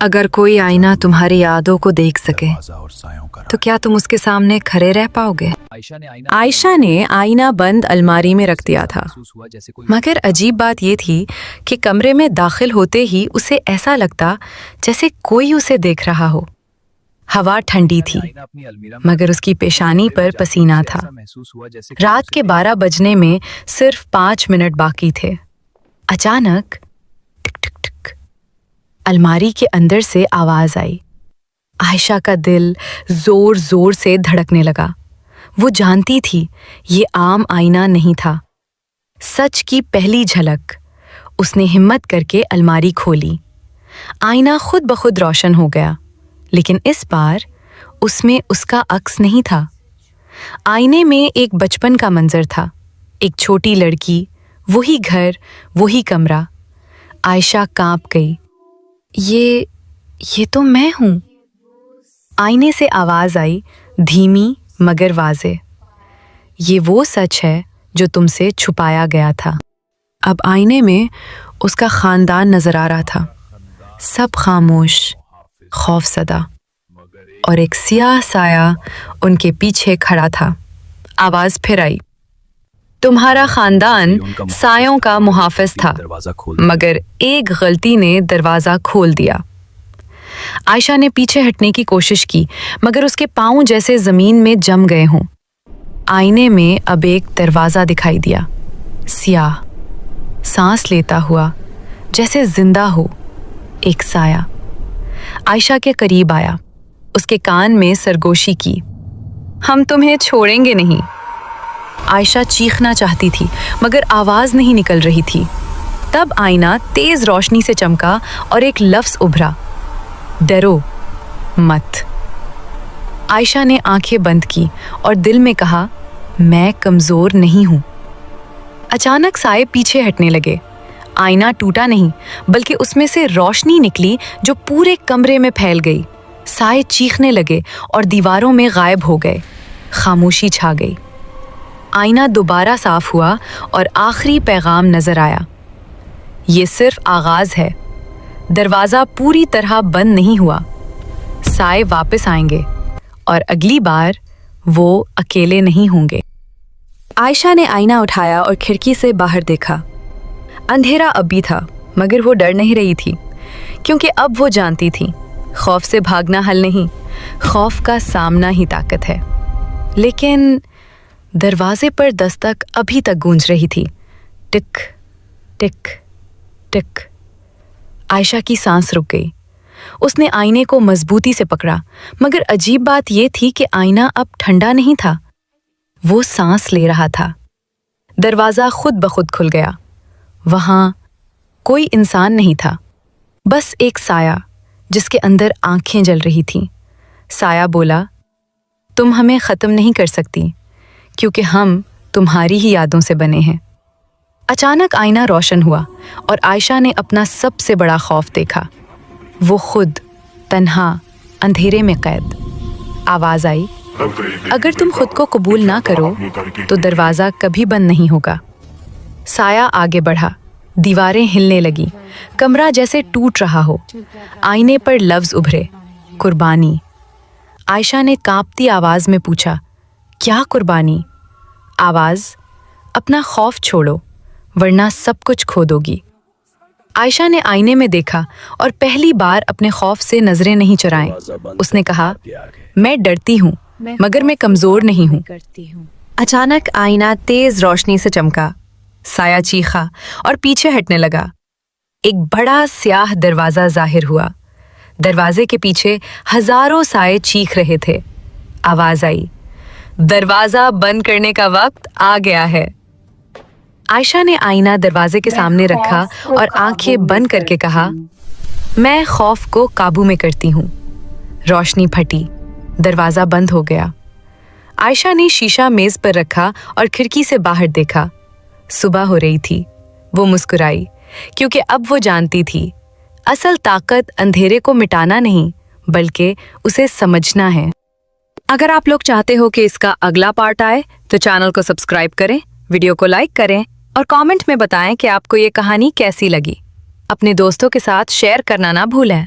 अगर कोई आईना तुम्हारी यादों को देख सके तो क्या तुम उसके सामने खड़े रह पाओगे? आयशा ने आईना बंद अलमारी में रख दिया था, मगर अजीब बात ये थी कि कमरे में दाखिल होते ही उसे ऐसा लगता जैसे कोई उसे देख रहा हो। हवा ठंडी थी, मगर उसकी पेशानी पर पसीना था। रात के 12 बजने में सिर्फ 5 मिनट बाकी थे। अचानक टिक टिक टिक अलमारी के अंदर से आवाज आई। आयशा का दिल जोर जोर से धड़कने लगा। वो जानती थी ये आम आईना नहीं था, सच की पहली झलक। उसने हिम्मत करके अलमारी खोली। आईना खुद ब खुद रोशन हो गया, लेकिन इस बार उसमें उसका अक्स नहीं था। आईने में एक बचपन का मंजर था, एक छोटी लड़की, वही घर, वही कमरा। आयशा कांप गई। ये तो मैं हूं। आईने से आवाज आई, धीमी मगर वाज़े। ये वो सच है जो तुमसे छुपाया गया था। अब आईने में उसका खानदान नजर आ रहा था, सब खामोश, खौफसदा, और एक सियाह साया उनके पीछे खड़ा था। आवाज फिर आई, तुम्हारा खानदान सायों का मुहाफिज था, मगर एक गलती ने दरवाजा खोल दिया। आयशा ने पीछे हटने की कोशिश की, मगर उसके पांव जैसे जमीन में जम गए हों। आईने में अब एक दरवाजा दिखाई दिया, सियाह, सांस लेता हुआ, जैसे जिंदा हो। एक साया आयशा के करीब आया, उसके कान में सरगोशी की, हम तुम्हें छोड़ेंगे नहीं। आयशा चीखना चाहती थी, मगर आवाज नहीं निकल रही थी। तब आईना तेज रोशनी से चमका और एक लफ्ज उभरा, डरो मत। आयशा ने आंखें बंद की और दिल में कहा, मैं कमजोर नहीं हूं। अचानक साए पीछे हटने लगे। आईना टूटा नहीं, बल्कि उसमें से रोशनी निकली जो पूरे कमरे में फैल गई। साए चीखने लगे और दीवारों में गायब हो गए। खामोशी छा गई। आईना दोबारा साफ हुआ और आखिरी पैगाम नजर आया, ये सिर्फ आगाज है, दरवाजा पूरी तरह बंद नहीं हुआ। साए वापस आएंगे और अगली बार वो अकेले नहीं होंगे। आयशा ने आईना उठाया और खिड़की से बाहर देखा। अंधेरा अब भी था, मगर वो डर नहीं रही थी, क्योंकि अब वो जानती थी खौफ से भागना हल नहीं, खौफ का सामना ही ताकत है। लेकिन दरवाजे पर दस्तक अभी तक गूंज रही थी, टिक टिक टिक। आयशा की सांस रुक गई। उसने आईने को मजबूती से पकड़ा, मगर अजीब बात यह थी कि आईना अब ठंडा नहीं था, वो सांस ले रहा था। दरवाजा खुद ब खुद खुल गया। वहां कोई इंसान नहीं था, बस एक साया जिसके अंदर आंखें जल रही थीं। साया बोला, तुम हमें खत्म नहीं कर सकती, क्योंकि हम तुम्हारी ही यादों से बने हैं। अचानक आईना रोशन हुआ और आयशा ने अपना सबसे बड़ा खौफ देखा। वो खुद तन्हा अंधेरे में कैद। आवाज आई, अगर तुम खुद को कबूल ना करो तो दरवाजा कभी बंद नहीं होगा। साया आगे बढ़ा, दीवारें हिलने लगी, कमरा जैसे टूट रहा हो। आईने पर लफ्ज उभरे, कुर्बानी। आयशा ने कांपती आवाज में पूछा, क्या कुर्बानी? आवाज, अपना खौफ छोड़ो, वरना सब कुछ खो दोगी। आयशा ने आईने में देखा और पहली बार अपने खौफ से नजरें नहीं चुराएं। उसने कहा, मैं डरती हूँ, मगर मैं कमजोर नहीं हूँ। अचानक आईना तेज रोशनी से चमका। साया चीखा और पीछे हटने लगा। एक बड़ा स्याह दरवाजा जाहिर हुआ। दरवाजे के पीछे हजारों साए चीख रहे थे। आवाज आई, दरवाजा बंद करने का वक्त आ गया है। आयशा ने आईना दरवाजे के सामने रखा और आंखें बंद करके कहा, मैं खौफ को काबू में करती हूँ। रोशनी फटी, दरवाजा बंद हो गया। आयशा ने शीशा मेज पर रखा और खिड़की से बाहर देखा। सुबह हो रही थी। वो मुस्कुराई, क्योंकि अब वो जानती थी असल ताकत अंधेरे को मिटाना नहीं, बल्कि उसे समझना है। अगर आप लोग चाहते हो कि इसका अगला पार्ट आए तो चैनल को सब्सक्राइब करें, वीडियो को लाइक करें और कमेंट में बताएं कि आपको ये कहानी कैसी लगी। अपने दोस्तों के साथ शेयर करना ना भूलें।